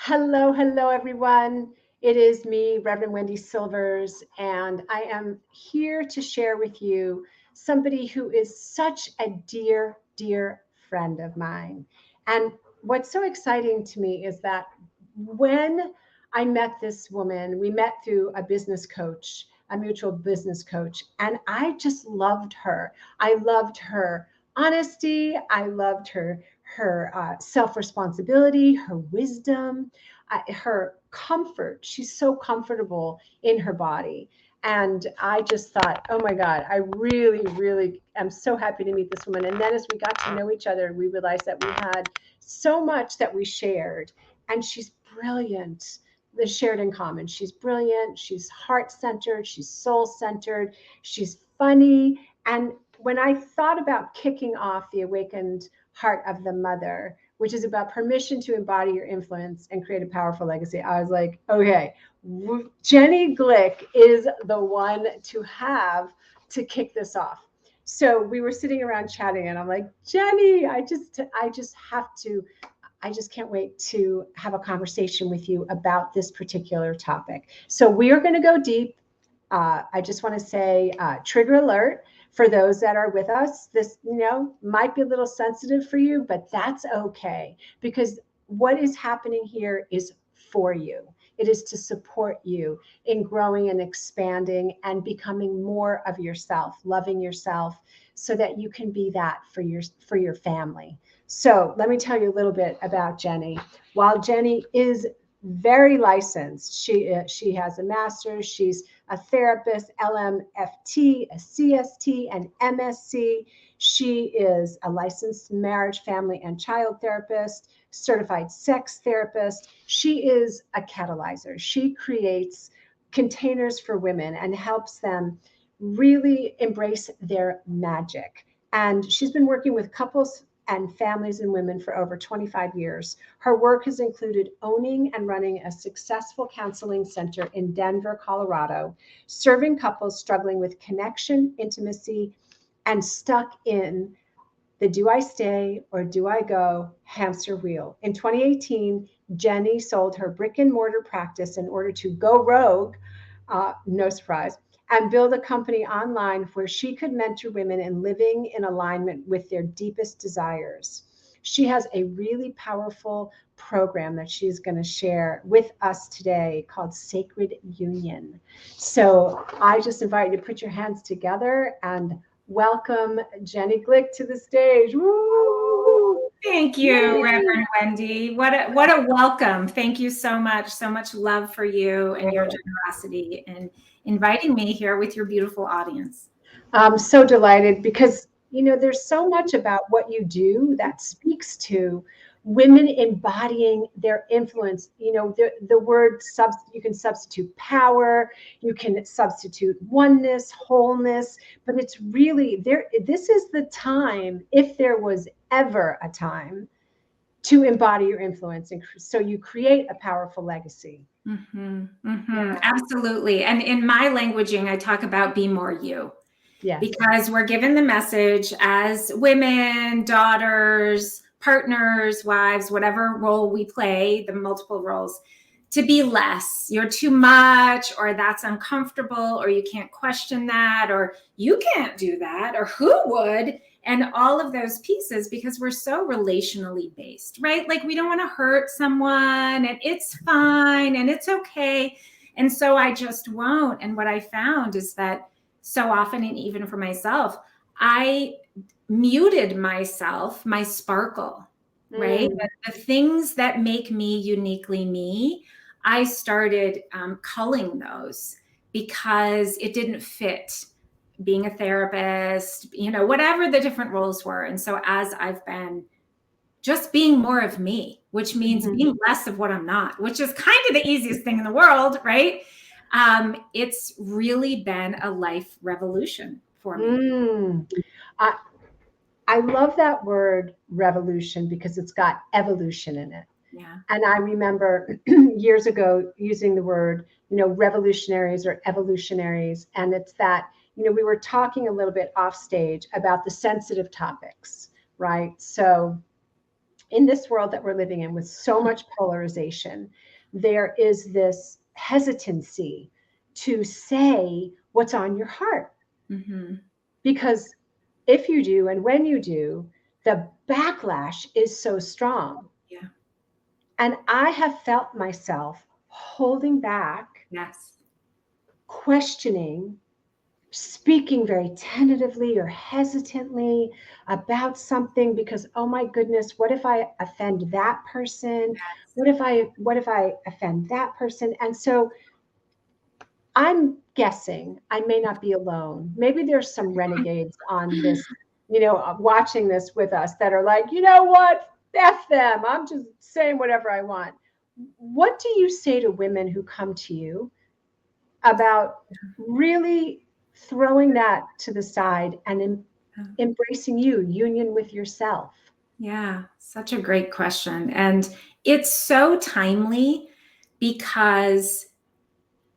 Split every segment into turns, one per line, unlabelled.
Hello, hello, everyone. It is me, Reverend Wendy Silvers, and I am here to share with you somebody who is such a dear, dear friend of mine. And what's so exciting to me is that when I met this woman, we met through a business coach, a mutual business coach, and I just loved her. I loved her honesty. I loved her self-responsibility, her wisdom, her comfort. She's so comfortable in her body. And I just thought, oh my God, I really, really am so happy to meet this woman. And then as we got to know each other, we realized that we had so much that we shared. And she's brilliant. The shared in common. She's brilliant. She's heart centered. She's soul centered. She's funny. And when I thought about kicking off the Awakened Heart of the Mother, which is about permission to embody your influence and create a powerful legacy, I was like, okay, Jenny Glick is the one to have to kick this off. So we were sitting around chatting, and I'm like, Jenny, I just have to. I just can't wait to have a conversation with you about this particular topic. So we are going to go deep. I just want to say trigger alert for those that are with us. This, might be a little sensitive for you, but that's okay, because what is happening here is for you. It is to support you in growing and expanding and becoming more of yourself, loving yourself, so that you can be that for your family. So let me tell you a little bit about Jenny. While Jenny is very licensed, she has a master's. She's a therapist, LMFT, a CST, and MSc. She is a licensed marriage, family, and child therapist, certified sex therapist. She is a catalyzer. She creates containers for women and helps them really embrace their magic. And she's been working with couples and families and women for over 25 years. Her work has included owning and running a successful counseling center in Denver, Colorado, serving couples struggling with connection, intimacy, and stuck in the do I stay or do I go hamster wheel. In 2018, Jenny sold her brick and mortar practice in order to go rogue, no surprise, and build a company online where she could mentor women in living in alignment with their deepest desires. She has a really powerful program that she's going to share with us today called Sacred Union. So I just invite you to put your hands together and welcome Jenny Glick to the stage. Woo!
Thank you, Reverend Wendy. What a welcome. Thank you so much. So much love for you and your generosity in inviting me here with your beautiful audience.
I'm so delighted because, there's so much about what you do that speaks to women embodying their influence. The word you can substitute power, you can substitute oneness, wholeness, but it's really there. This is the time, if there was ever a time, to embody your influence. And so you create a powerful legacy.
Yeah. Absolutely. And in my languaging, I talk about be more you.
Yes.
Because we're given the message as women, daughters, partners, wives, whatever role we play, the multiple roles, to be less. You're too much, or that's uncomfortable, or you can't question that, or you can't do that, or who would? And all of those pieces, because we're so relationally based, right? Like we don't want to hurt someone, and it's fine and it's okay. And so I just won't. And what I found is that so often, and even for myself, I muted myself, my sparkle, right? The things that make me uniquely me, I started culling those because it didn't fit being a therapist, whatever the different roles were. And so as I've been just being more of me, which means being less of what I'm not, which is kind of the easiest thing in the world, right? It's really been a life revolution for me.
I love that word revolution because it's got evolution in it.
Yeah.
And I remember years ago using the word, revolutionaries or evolutionaries. And it's that, we were talking a little bit off stage about the sensitive topics, right? So, in this world that we're living in with so much polarization, there is this hesitancy to say what's on your heart.
Mm-hmm.
Because if you do, and when you do, the backlash is so strong.
Yeah.
And I have felt myself holding back,
Yes.
questioning, speaking very tentatively or hesitantly about something because, oh my goodness, what if I offend that person? What if I offend that person? And so I'm guessing I may not be alone. Maybe there's some renegades on this, watching this with us that are like, you know what? F them. I'm just saying whatever I want. What do you say to women who come to you about really throwing that to the side and embracing union with yourself?
Yeah, such a great question. And it's so timely because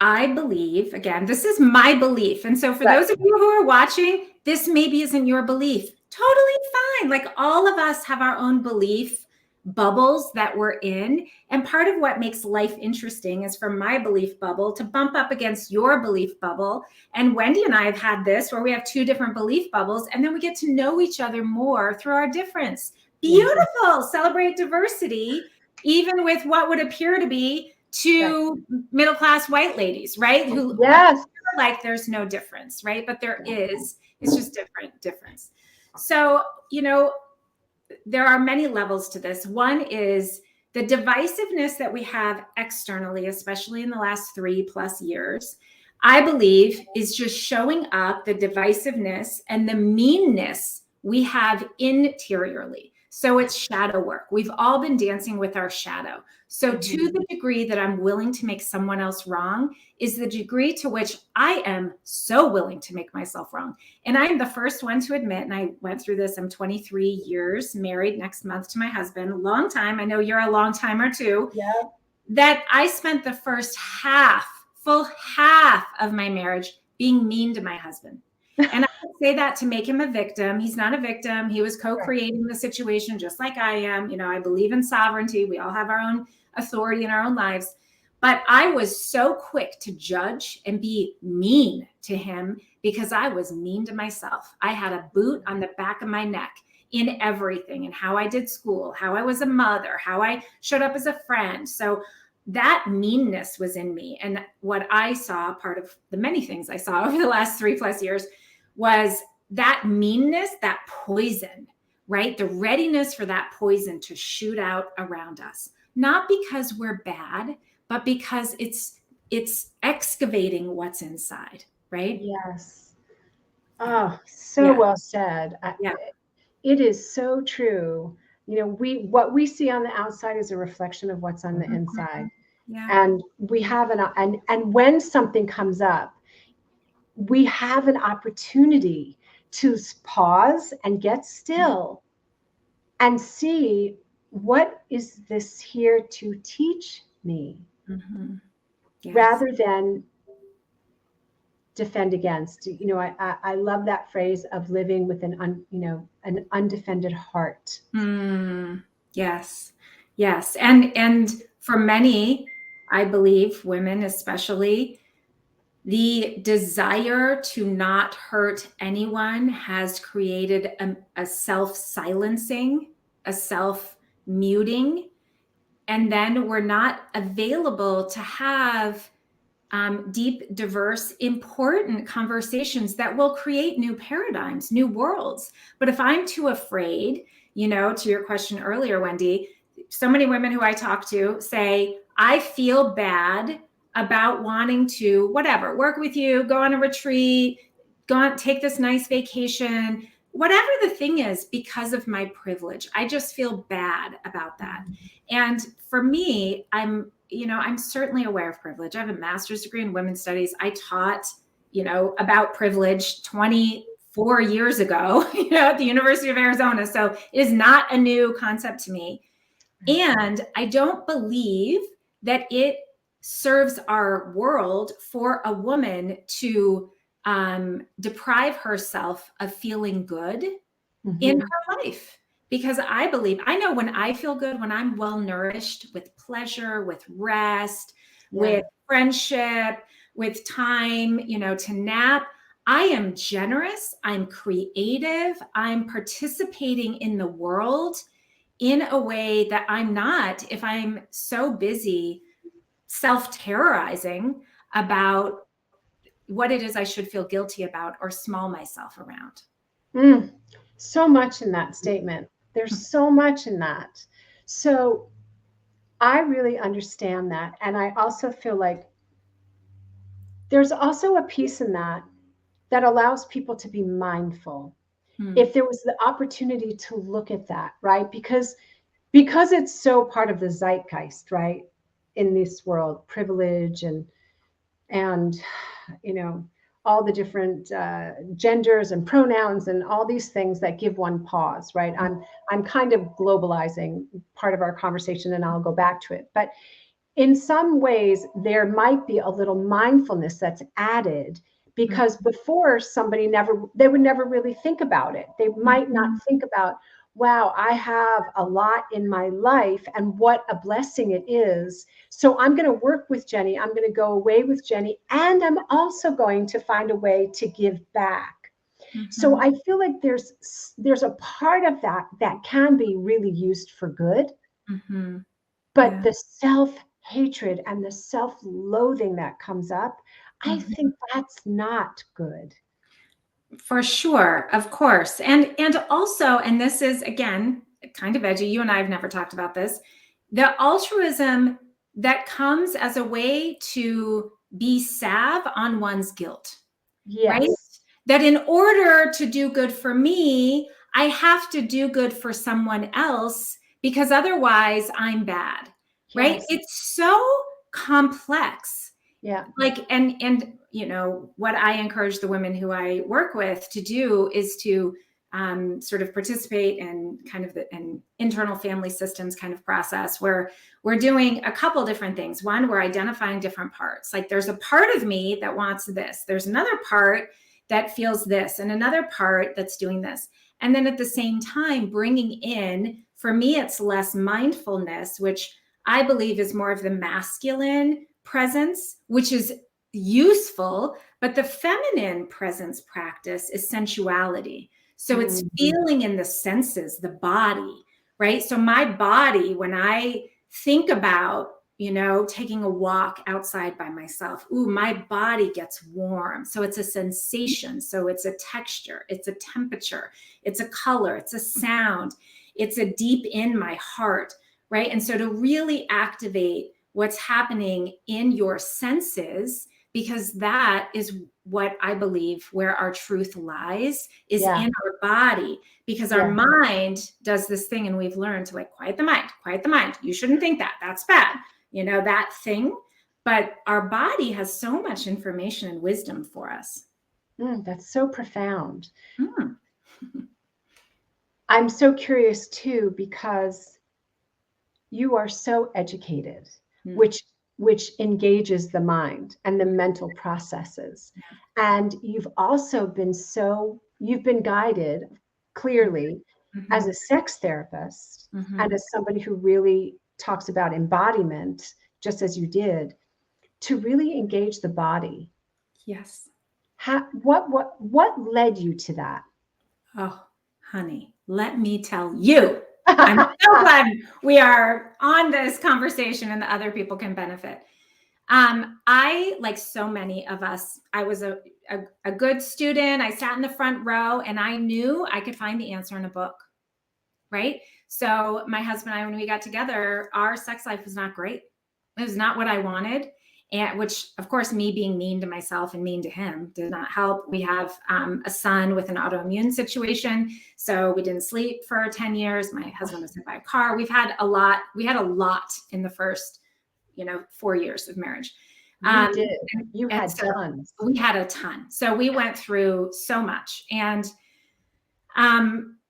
I believe, again, this is my belief. And so for
Right.
those of you who are watching, this maybe isn't your belief. Totally fine. Like all of us have our own belief bubbles that we're in. And part of what makes life interesting is for my belief bubble to bump up against your belief bubble. And Wendy and I have had this where we have two different belief bubbles, and then we get to know each other more through our difference. Beautiful. Celebrate diversity, even with what would appear to be two middle-class white ladies, right? Who
Yes.
like there's no difference, right? But there is. It's just difference. So, there are many levels to this. One is the divisiveness that we have externally, especially in the last 3+ years, I believe is just showing up the divisiveness and the meanness we have interiorly. So it's shadow work. We've all been dancing with our shadow. So to the degree that I'm willing to make someone else wrong is the degree to which I am so willing to make myself wrong. And I'm the first one to admit, and I went through this, I'm 23 years married next month to my husband, a long time. I know you're a long timer too.
Yeah.
That I spent the first full half of my marriage being mean to my husband. And I would say that to make him a victim. He's not a victim. He was co-creating the situation just like I am. I believe in sovereignty. We all have our own authority in our own lives. But I was so quick to judge and be mean to him because I was mean to myself. I had a boot on the back of my neck in everything, and how I did school, how I was a mother, how I showed up as a friend. So that meanness was in me. And what I saw, part of the many things I saw over the last 3+ years, was that meanness, that poison, right? The readiness for that poison to shoot out around us. Not because we're bad, but because it's excavating what's inside, right?
Yes. Oh, so well said. It is so true. What we see on the outside is a reflection of what's on the inside.
Yeah.
And we have and when something comes up, we have an opportunity to pause and get still and see, what is this here to teach me? Rather than defend against. I love that phrase of living with an undefended heart.
Yes. And for many, I believe, women especially, the desire to not hurt anyone has created a self-silencing, a self-muting, and then we're not available to have deep, diverse, important conversations that will create new paradigms, new worlds. But if I'm too afraid, to your question earlier, Wendy, so many women who I talk to say, I feel bad about wanting to, whatever, work with you, go on a retreat, take this nice vacation, whatever the thing is, because of my privilege. I just feel bad about that. And for me, I'm certainly aware of privilege. I have a master's degree in women's studies. I taught, about privilege 24 years ago, at the University of Arizona. So it is not a new concept to me. And I don't believe that it serves our world for a woman to deprive herself of feeling good in her life. Because I know when I feel good, when I'm well nourished with pleasure, with rest, with friendship, with time, to nap, I am generous, I'm creative, I'm participating in the world in a way that I'm not if I'm so busy self-terrorizing about what it is I should feel guilty about or small myself around.
So much in that statement. There's so much in that. So I really understand that. And I also feel like there's also a piece in that that allows people to be mindful. If there was the opportunity to look at that, right? Because it's so part of the zeitgeist, right? In this world, privilege and all the different genders and pronouns and all these things that give one pause, right? I'm kind of globalizing part of our conversation, and I'll go back to it. But in some ways, there might be a little mindfulness that's added, because before they would never really think about it. They might not think about, wow, I have a lot in my life and what a blessing it is. So I'm going to work with Jenny. I'm going to go away with Jenny. And I'm also going to find a way to give back. So I feel like there's a part of that can be really used for good. But the self-hatred and the self-loathing that comes up, I think that's not good.
For sure, of course. And also, and this is again kind of edgy, you and I have never talked about this, the altruism that comes as a way to be salve on one's guilt.
Yes.
Right? That in order to do good for me, I have to do good for someone else, because otherwise I'm bad. Right?
Yes.
It's so complex.
Yeah.
Like, and what I encourage the women who I work with to do is to sort of participate in kind of an internal family systems kind of process where we're doing a couple different things. One, we're identifying different parts. Like, there's a part of me that wants this. There's another part that feels this, and another part that's doing this. And then at the same time, bringing in, for me, it's less mindfulness, which I believe is more of the masculine presence, which is useful, but the feminine presence practice is sensuality. So it's feeling in the senses, the body, right? So my body, when I think about, taking a walk outside by myself, my body gets warm. So it's a sensation. So it's a texture, it's a temperature, it's a color, it's a sound, it's a deep in my heart, right? And so to really activate what's happening in your senses, because that is what I believe where our truth lies, is in our body, because our mind does this thing, and we've learned to quiet the mind. You shouldn't think that, that's bad, that thing. But our body has so much information and wisdom for us.
That's so profound. I'm so curious too, because you are so educated, which engages the mind and the mental processes. And you've also you've been guided clearly as a sex therapist and as somebody who really talks about embodiment, just as you did, to really engage the body.
Yes.
What led you to that?
Oh, honey, let me tell you. I'm so glad we are on this conversation and the other people can benefit. I, like so many of us, I was a good student. I sat in the front row, and I knew I could find the answer in a book, right? So my husband and I, when we got together, our sex life was not great. It was not what I wanted. And which, of course, me being mean to myself and mean to him did not help. We have a son with an autoimmune situation, so we didn't sleep for 10 years. My husband was hit by a car. We had a lot in the first, 4 years of marriage.
You did. You had tons.
We had a ton. So we went through so much. And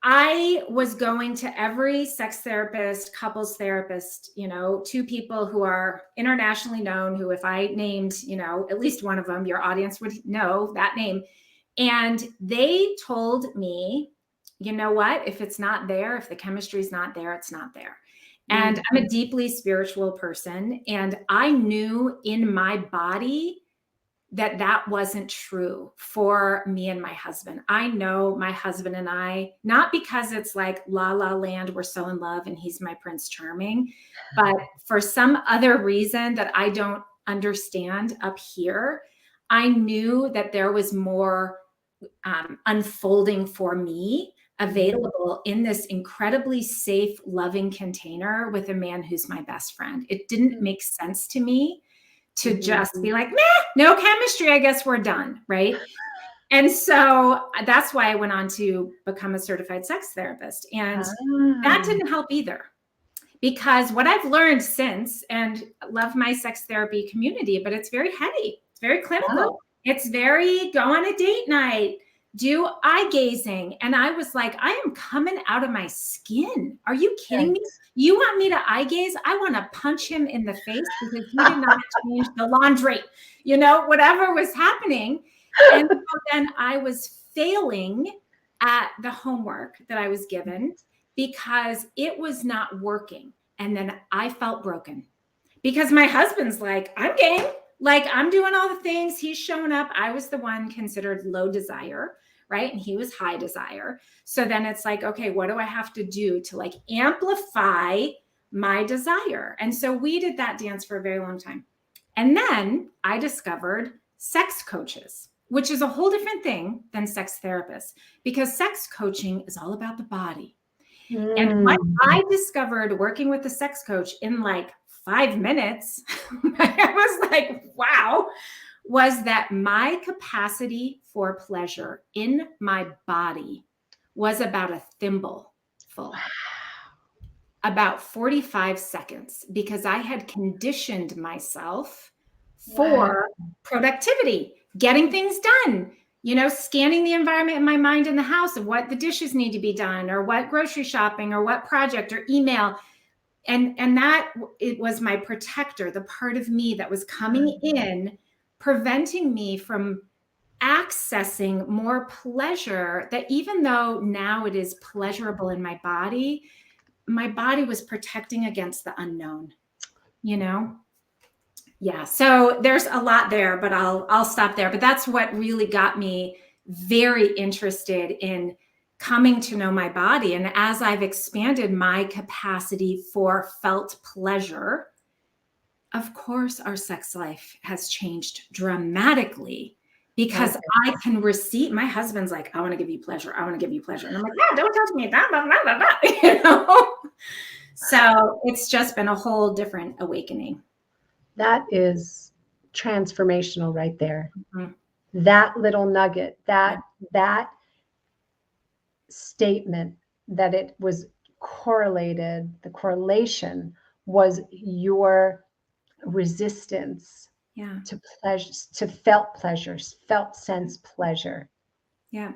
I was going to every sex therapist, couples therapist, two people who are internationally known, who if I named, at least one of them, your audience would know that name. And they told me you know what? If it's not there, if the chemistry is not there, it's not there. And I'm a deeply spiritual person. And I knew in my body that that wasn't true for me and my husband. I know my husband and I, not because it's like la la land, we're so in love and he's my Prince Charming, but for some other reason that I don't understand up here, I knew that there was more unfolding for me available in this incredibly safe, loving container with a man who's my best friend. It didn't make sense to me to just be like, no chemistry, I guess we're done, right? And so that's why I went on to become a certified sex therapist. And that didn't help either. Because what I've learned since, and love my sex therapy community, but it's very heady, it's very clinical. It's very go on a date night, do eye gazing. And I was like, I am coming out of my skin. Are you kidding me? You want me to eye gaze? I want to punch him in the face because he did not change the laundry, you know, whatever was happening. And so then I was failing at the homework that I was given because it was not working. And then I felt broken because my husband's like, I'm game. Like I'm doing all the things. He's showing up. I was the one considered low desire, right? And he was high desire. So then it's like, okay, what do I have to do to like amplify my desire? And so we did that dance for a very long time. And then I discovered sex coaches, which is a whole different thing than sex therapists, because sex coaching is all about the body. And what I discovered working with a sex coach in like 5 minutes, I was like, wow, was that my capacity for pleasure in my body was about a thimble full, about 45 seconds, because I had conditioned myself for productivity, getting things done, you know, scanning the environment in my mind in the house of what the dishes need to be done or what grocery shopping or what project or email. And that it was my protector, the part of me that was coming in, preventing me from accessing more pleasure, that even though now it is pleasurable in my body was protecting against the unknown, you know? Yeah. So there's a lot there, but I'll stop there. But that's what really got me very interested in coming to know my body. And as I've expanded my capacity for felt pleasure, of course, our sex life has changed dramatically because I can receive. My husband's like, I want to give you pleasure. I want to give you pleasure. And I'm like, yeah, don't touch me. Blah, blah, blah, blah, blah. You know? So it's just been a whole different awakening.
That is transformational right there. That little nugget, that statement that it was correlated, the correlation was your resistance to pleasure, to felt pleasures, felt sense pleasure.
Yeah.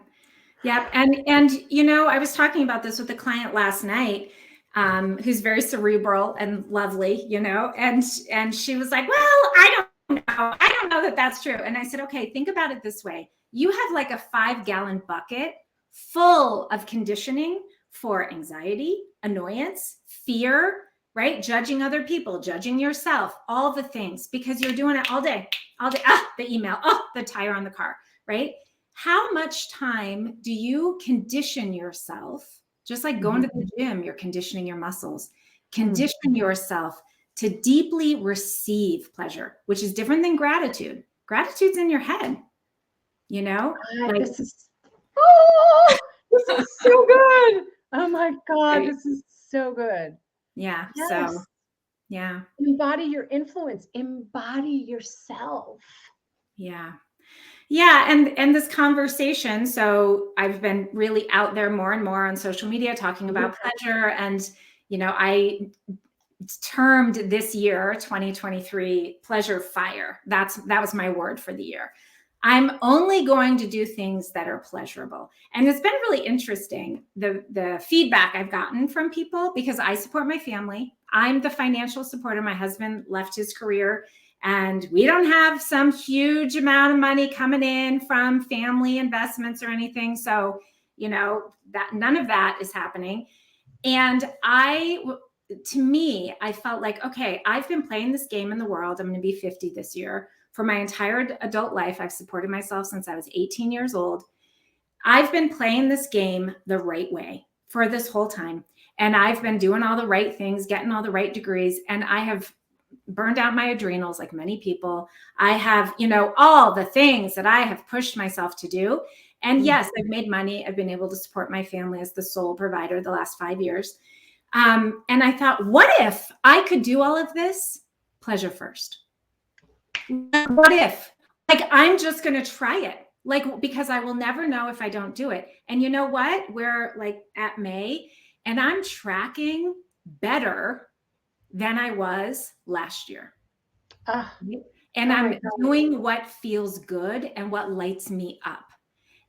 And you know, I was talking about this with a client last night, who's very cerebral and lovely, you know, and she was like, well, I don't know that that's true. And I said, okay, think about it this way. You have like a 5-gallon bucket full of conditioning for anxiety, annoyance, fear, right? Judging other people, judging yourself, all the things, because you're doing it all day, the email, the tire on the car, right? How much time do you condition yourself? Just like going to the gym, you're conditioning your muscles. Condition yourself to deeply receive pleasure, which is different than gratitude. Gratitude's in your head, you know?
This is so good. Oh my God, this is so good.
Yeah. Yes. So, yeah.
Embody your influence. Embody yourself.
Yeah. Yeah. And this conversation. So I've been really out there more and more on social media talking about pleasure. And, you know, I termed this year, 2023, pleasure fire. That was my word for the year. I'm only going to do things that are pleasurable. And it's been really interesting, the feedback I've gotten from people, because I support my family. I'm the financial supporter. My husband left his career and we don't have some huge amount of money coming in from family investments or anything. So, that none of that is happening. And to me, I felt like, okay, I've been playing this game in the world. I'm going to be 50 this year. For my entire adult life, I've supported myself since I was 18 years old. I've been playing this game the right way for this whole time. And I've been doing all the right things, getting all the right degrees. And I have burned out my adrenals like many people. I have, all the things that I have pushed myself to do. And yes, I've made money. I've been able to support my family as the sole provider the last 5 years. And I thought, what if I could do all of this pleasure first? What if? I'm just going to try it. Because I will never know if I don't do it. And you know what? We're at May, and I'm tracking better than I was last year. And I'm doing what feels good and what lights me up.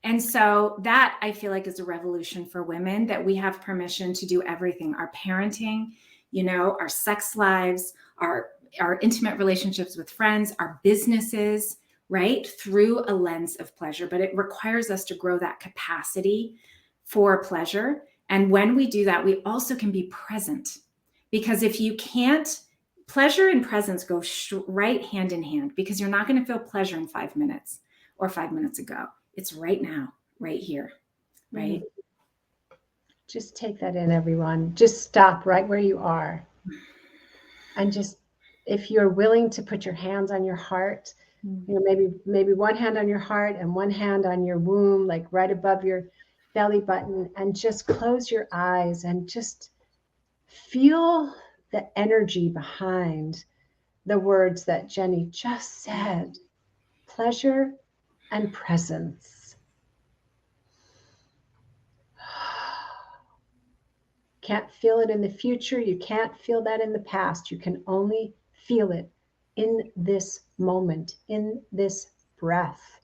And so that, I feel like, is a revolution for women, that we have permission to do everything. Our parenting, our sex lives, our intimate relationships with friends, our businesses, right? Through a lens of pleasure. But it requires us to grow that capacity for pleasure. And when we do that, we also can be present. Because if you can't, pleasure and presence go right hand in hand, because you're not going to feel pleasure in 5 minutes or 5 minutes ago. It's right now, right here, right?
Just take that in, everyone. Just stop right where you are. And just, if you're willing to put your hands on your heart, maybe one hand on your heart and one hand on your womb, right above your belly button, and just close your eyes and just feel the energy behind the words that Jenny just said: pleasure and presence. Can't feel it in the future. You can't feel that in the past. You can only feel it in this moment, in this breath.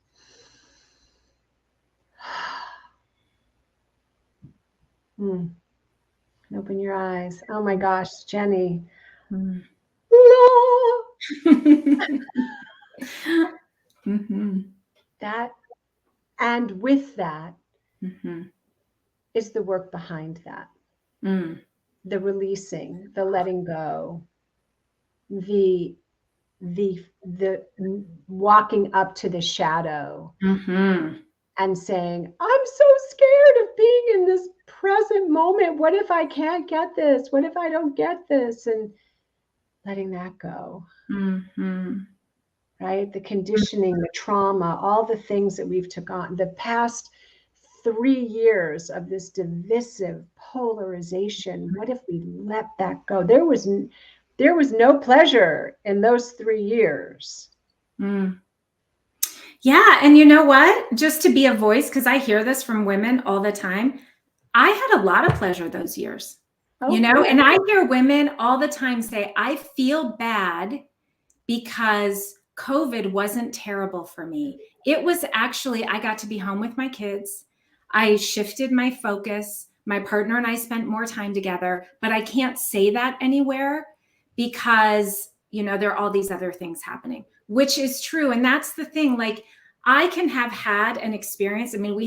Open your eyes. Oh my gosh, Jenny. That, and with that is the work behind that. The releasing, the letting go, the walking up to the shadow and saying, I'm so scared of being in this present moment. What if I can't get this? What if I don't get this? And letting that go. Right? The conditioning, the trauma, all the things that we've took on, the past 3 years of this divisive polarization. What if we let that go? There was no pleasure in those 3 years.
Yeah. And you know what? Just to be a voice, because I hear this from women all the time. I had a lot of pleasure those years, and I hear women all the time say, I feel bad because COVID wasn't terrible for me. It was actually, I got to be home with my kids. I shifted my focus. My partner and I spent more time together, but I can't say that anywhere because, there are all these other things happening, which is true. And that's the thing. I can have had an experience. I mean, we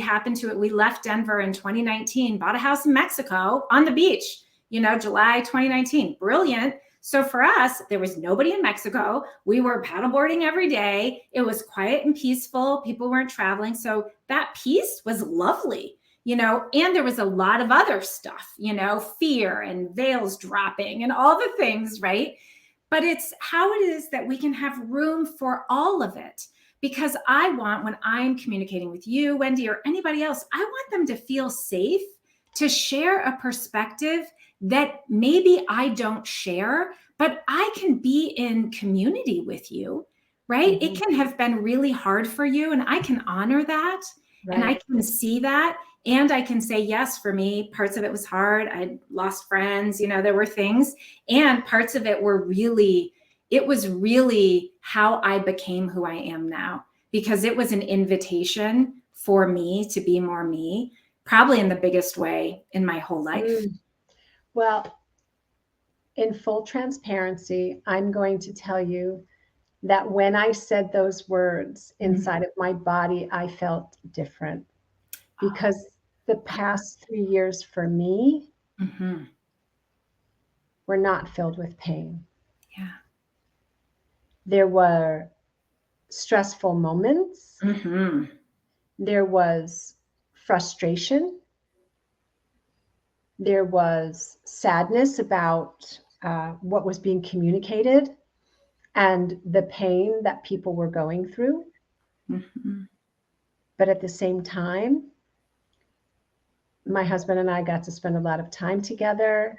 left Denver in 2019, bought a house in Mexico on the beach, July 2019. Brilliant. So for us, there was nobody in Mexico. We were paddleboarding every day. It was quiet and peaceful. People weren't traveling. So that piece was lovely, and there was a lot of other stuff, fear and veils dropping and all the things, right? But it's how it is that we can have room for all of it. Because I want, when I'm communicating with you, Wendy, or anybody else, I want them to feel safe to share a perspective that maybe I don't share, but I can be in community with you, right? It can have been really hard for you, and I can honor that, and I can see that, and I can say, yes, for me, parts of it was hard. I lost friends, there were things, and parts of it were really, it was really how I became who I am now, because it was an invitation for me to be more me, probably in the biggest way in my whole life.
Well, in full transparency, I'm going to tell you that when I said those words inside of my body, I felt different, because the past 3 years for me were not filled with pain.
Yeah.
There were stressful moments. There was frustration. There was sadness about what was being communicated and the pain that people were going through. But at the same time, my husband and I got to spend a lot of time together.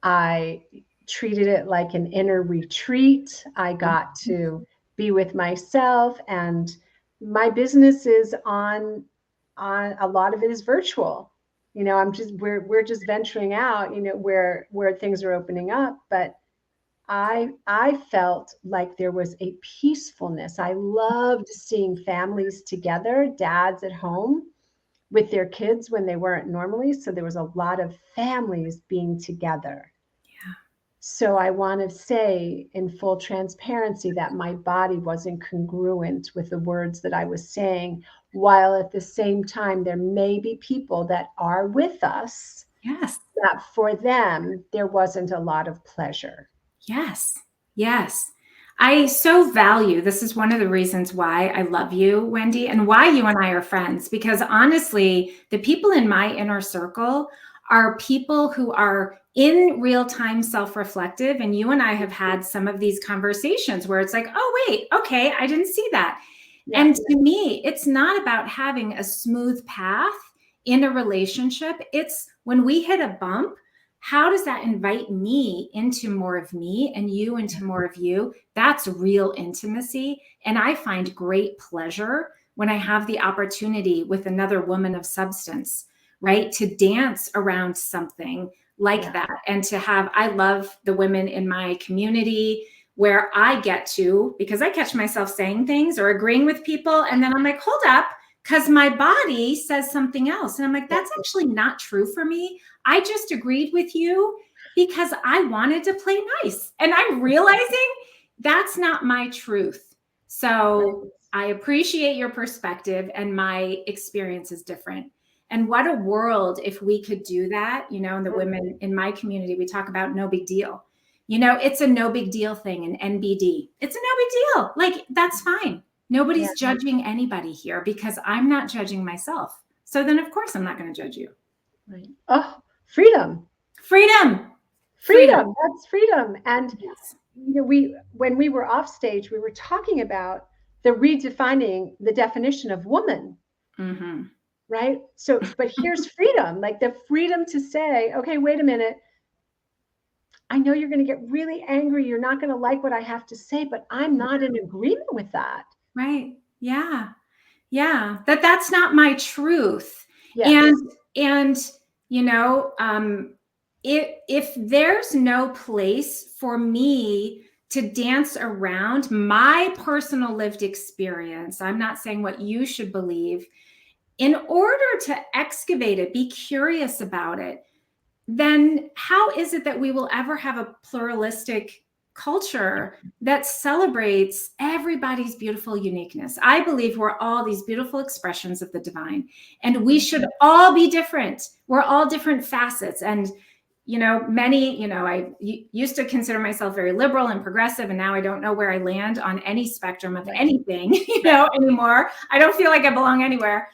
I treated it like an inner retreat. I got to be with myself, and my business is on a lot of it is virtual. You know, we're just venturing out, you know, where things are opening up, but I felt like there was a peacefulness. I loved seeing families together, dads at home with their kids when they weren't normally. So there was a lot of families being together.
Yeah.
So I want to say in full transparency that my body wasn't congruent with the words that I was saying, while at the same time, there may be people that are with us.
Yes.
That for them, there wasn't a lot of pleasure.
Yes. Yes. I so value, this is one of the reasons why I love you, Wendy, and why you and I are friends, because honestly, the people in my inner circle are people who are in real time self-reflective. And you and I have had some of these conversations where it's like, oh, wait, okay, I didn't see that. Yeah. And to me, it's not about having a smooth path in a relationship. It's when we hit a bump, how does that invite me into more of me and you into more of you? That's real intimacy. And I find great pleasure when I have the opportunity with another woman of substance, right? To dance around something like that. And to have, I love the women in my community where I get to, because I catch myself saying things or agreeing with people. And then I'm like, hold up, because my body says something else. And I'm like, that's actually not true for me. I just agreed with you because I wanted to play nice. And I'm realizing that's not my truth. So I appreciate your perspective, and my experience is different. And what a world if we could do that. You know, and the women in my community, we talk about no big deal. You know, it's a no big deal thing, an NBD. It's a no big deal. Like, that's fine. Nobody's judging anybody here because I'm not judging myself. So then, of course, I'm not going to judge you.
Right. Oh, freedom.
Freedom.
Freedom. That's freedom. And you know, when we were off stage, we were talking about the redefining the definition of woman. Right. So, but here's freedom, like the freedom to say, okay, wait a minute. I know you're going to get really angry. You're not going to like what I have to say, but I'm not in agreement with that.
Right. Yeah. Yeah. That's not my truth.
Yes.
And, you know, if there's no place for me to dance around my personal lived experience, I'm not saying what you should believe, in order to excavate it, be curious about it, then how is it that we will ever have a pluralistic culture that celebrates everybody's beautiful uniqueness? I believe we're all these beautiful expressions of the divine, and we should all be different. We're all different facets. And, you know, many, you know, I used to consider myself very liberal and progressive, and now I don't know where I land on any spectrum of anything, you know, anymore. I don't feel like I belong anywhere.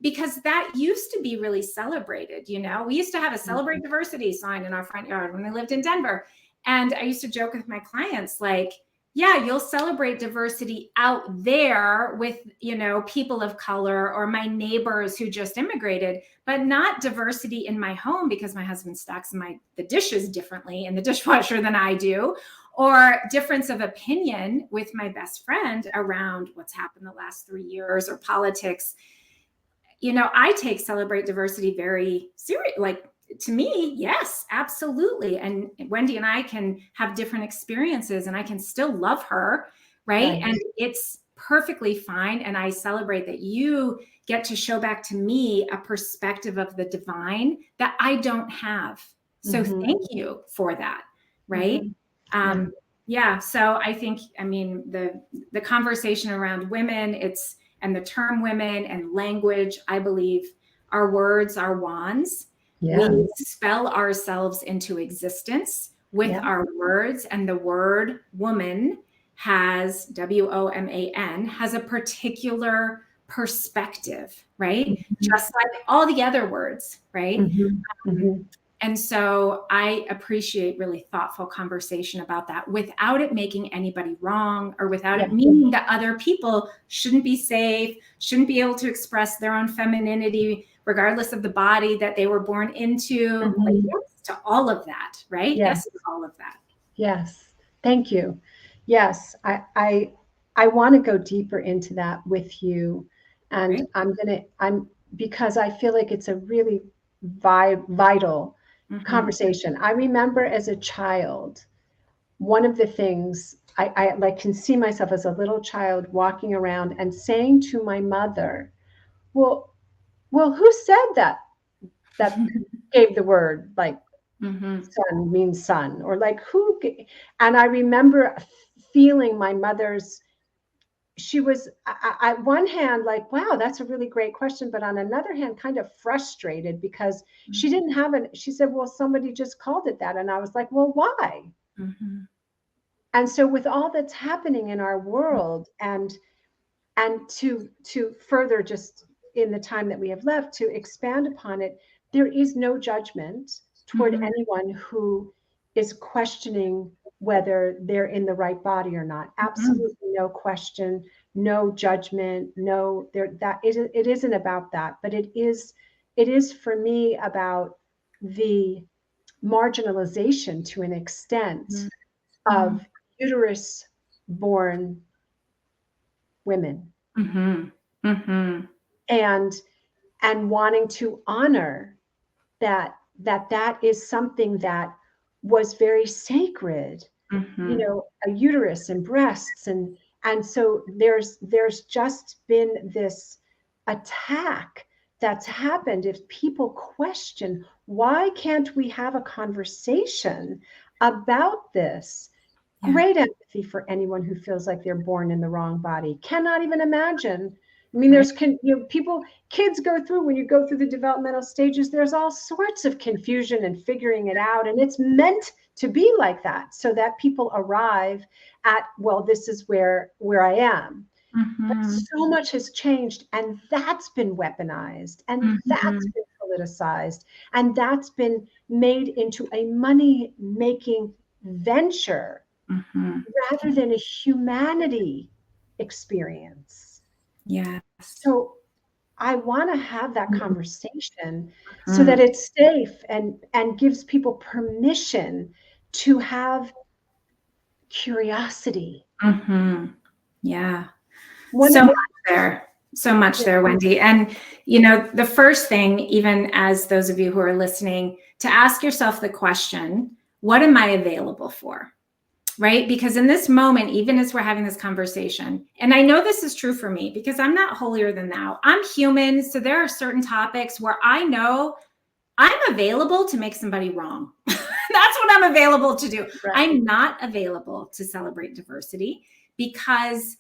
Because that used to be really celebrated. You know, we used to have a celebrate diversity sign in our front yard when I lived in Denver. And I used to joke with my clients, like, yeah, you'll celebrate diversity out there with, you know, people of color or my neighbors who just immigrated, but not diversity in my home because my husband stacks the dishes differently in the dishwasher than I do, or difference of opinion with my best friend around what's happened the last 3 years or politics. You know, I take celebrate diversity very serious. Like, to me, yes, absolutely. And Wendy and I can have different experiences and I can still love her, right? And it's perfectly fine. And I celebrate that you get to show back to me a perspective of the divine that I don't have. So thank you for that, right? Yeah. So I think, I mean, the conversation around women, and the term women and language, I believe, our words are wands.
Yeah.
We spell ourselves into existence with our words, and the word woman has, WOMAN, has a particular perspective, right?
Mm-hmm.
Just like all the other words, right?
Mm-hmm. Mm-hmm.
And so I appreciate really thoughtful conversation about that without it making anybody wrong, or without it meaning that other people shouldn't be safe, shouldn't be able to express their own femininity, regardless of the body that they were born into.
Mm-hmm.
Like, yes to all of that, right? Yes to all of that.
Yes. Thank you. Yes. I want to go deeper into that with you. And because I feel like it's a really vital conversation. I remember as a child, one of the things I like can see myself as a little child walking around and saying to my mother, well, who said that gave the word, like, son means son, or like who? And I remember feeling my mother's, she was at one hand like, wow, that's a really great question, but on another hand kind of frustrated because she didn't have it. She said, well, somebody just called it that. And I was like, well, why? And so with all that's happening in our world, and to further, just in the time that we have left, to expand upon it, there is no judgment toward anyone who is questioning whether they're in the right body or not. Absolutely no question, no judgment, no, it isn't about that, but it is for me about the marginalization to an extent of uterus born women. And wanting to honor that is something that was very sacred, you know, a uterus and breasts, and so there's just been this attack that's happened. If people question, why can't we have a conversation about this? Great empathy for anyone who feels like they're born in the wrong body. Cannot even imagine. I mean, there's kids go through, when you go through the developmental stages, there's all sorts of confusion and figuring it out. And it's meant to be like that, so that people arrive at, well, this is where I am. But so much has changed, and that's been weaponized, and that's been politicized, and that's been made into a money-making venture rather than a humanity experience.
Yes.
So I want to have that conversation so that it's safe and gives people permission to have curiosity.
Yeah. So much there, Wendy. And, you know, the first thing, even as those of you who are listening, to ask yourself the question, what am I available for? Right? Because in this moment, even as we're having this conversation, and I know this is true for me because I'm not holier than thou. I'm human. So there are certain topics where I know I'm available to make somebody wrong. That's what I'm available to do. Right. I'm not available to celebrate diversity because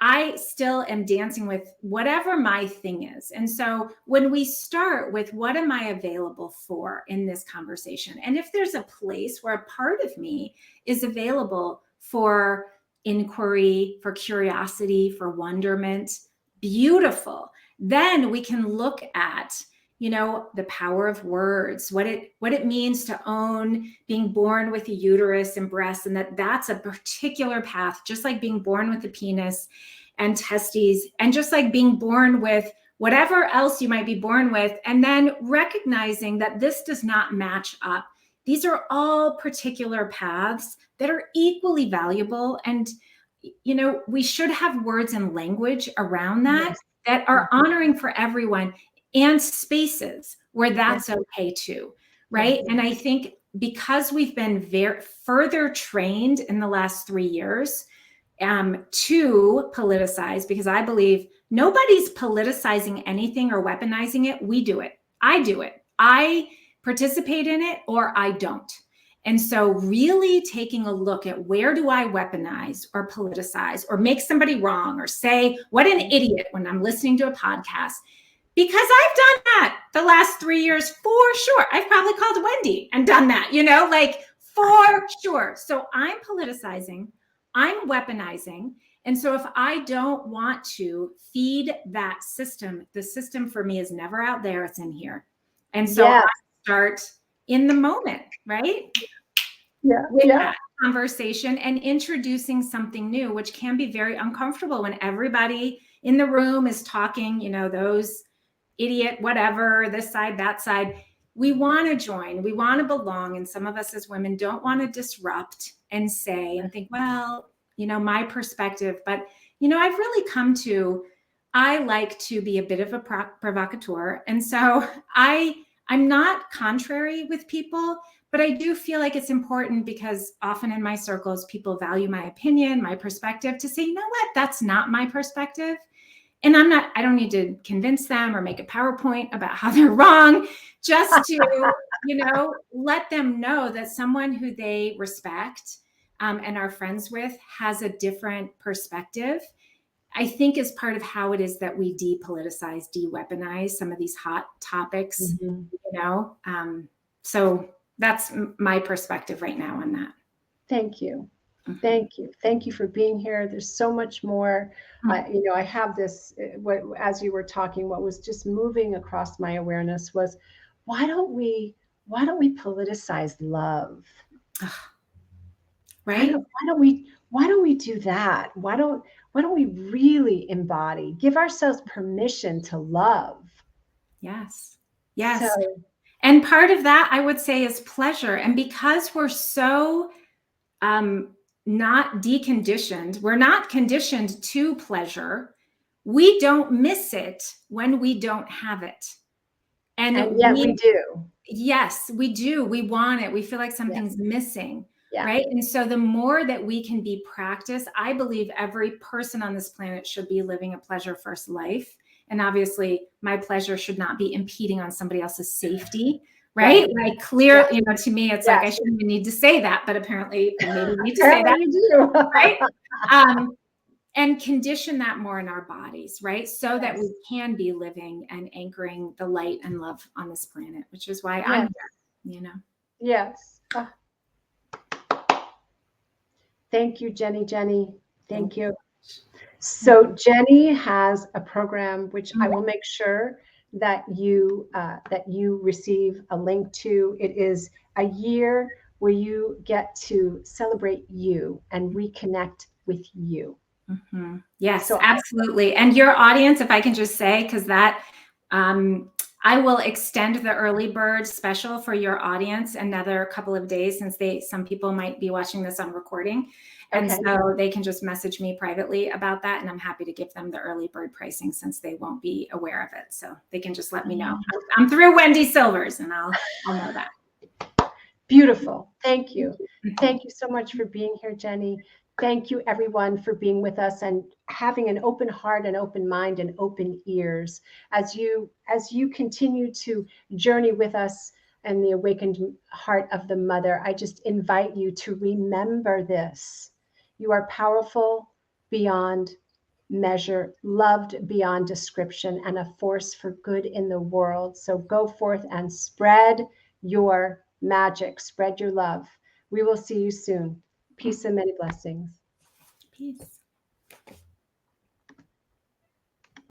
I still am dancing with whatever my thing is. And so when we start with what am I available for in this conversation, and if there's a place where a part of me is available for inquiry, for curiosity, for wonderment, beautiful, then we can look at, you know, the power of words, what it means to own being born with a uterus and breasts, and that's a particular path, just like being born with a penis and testes, and just like being born with whatever else you might be born with, and then recognizing that this does not match up. These are all particular paths that are equally valuable. And, you know, we should have words and language around that that are honoring for everyone, and spaces where that's okay too, right? And I think because we've been further trained in the last 3 years to politicize, because I believe nobody's politicizing anything or weaponizing it. We do it. I do it. I participate in it, or I don't. And so really taking a look at, where do I weaponize or politicize or make somebody wrong or say, what an idiot, when I'm listening to a podcast. Because I've done that the last 3 years for sure. I've probably called Wendy and done that, like for sure. So I'm politicizing, I'm weaponizing. And so if I don't want to feed that system, the system for me is never out there, it's in here. And so I start in the moment, right? With that conversation and introducing something new, which can be very uncomfortable when everybody in the room is talking, those idiot, whatever, this side, that side. We want to join, we want to belong. And some of us as women don't want to disrupt and say and think, well, my perspective. But, I've really come to, I like to be a bit of a provocateur. And so I'm not contrary with people, but I do feel like it's important because often in my circles, people value my opinion, my perspective, to say, you know what, that's not my perspective. And I don't need to convince them or make a PowerPoint about how they're wrong, just to, let them know that someone who they respect and are friends with has a different perspective. I think is part of how it is that we depoliticize, de-weaponize some of these hot topics, so that's my perspective right now on that.
Thank you. Thank you. Thank you for being here. There's so much more. I have this, as you were talking, what was just moving across my awareness was, why don't we politicize love?
Right?
Why don't we do that? Why don't we really embody, give ourselves permission to love?
Yes. And part of that, I would say, is pleasure. And because we're so not deconditioned, we're not conditioned to pleasure, we don't miss it when we don't have it. And
yet we do.
Yes, we do. We want it. We feel like something's missing. Right. And so the more that we can be practiced, I believe every person on this planet should be living a pleasure first life. And obviously my pleasure should not be impeding on somebody else's safety. Right. Like clear, to me, it's like, I shouldn't even need to say that, but apparently I maybe need to say that.
You do.
Right. And condition that more in our bodies, right? So that we can be living and anchoring the light and love on this planet, which is why I'm here,
Yes. Thank you, Jenny. Thank you. So Jenny has a program which I will make sure that you receive a link to. It is a year where you get to celebrate you and reconnect with you.
Mm-hmm. Yes, so absolutely. And your audience, if I can just say, because that I will extend the early bird special for your audience another couple of days, since some people might be watching this on recording. And so they can just message me privately about that. And I'm happy to give them the early bird pricing, since they won't be aware of it. So they can just let me know. I'm through Wendy Silvers, and I'll know that.
Beautiful. Thank you. Thank you so much for being here, Jenny. Thank you, everyone, for being with us and having an open heart and open mind and open ears as you continue to journey with us in the awakened heart of the mother. I just invite you to remember this. You are powerful beyond measure, loved beyond description, and a force for good in the world. So go forth and spread your magic, spread your love. We will see you soon. Peace and many blessings.
Peace.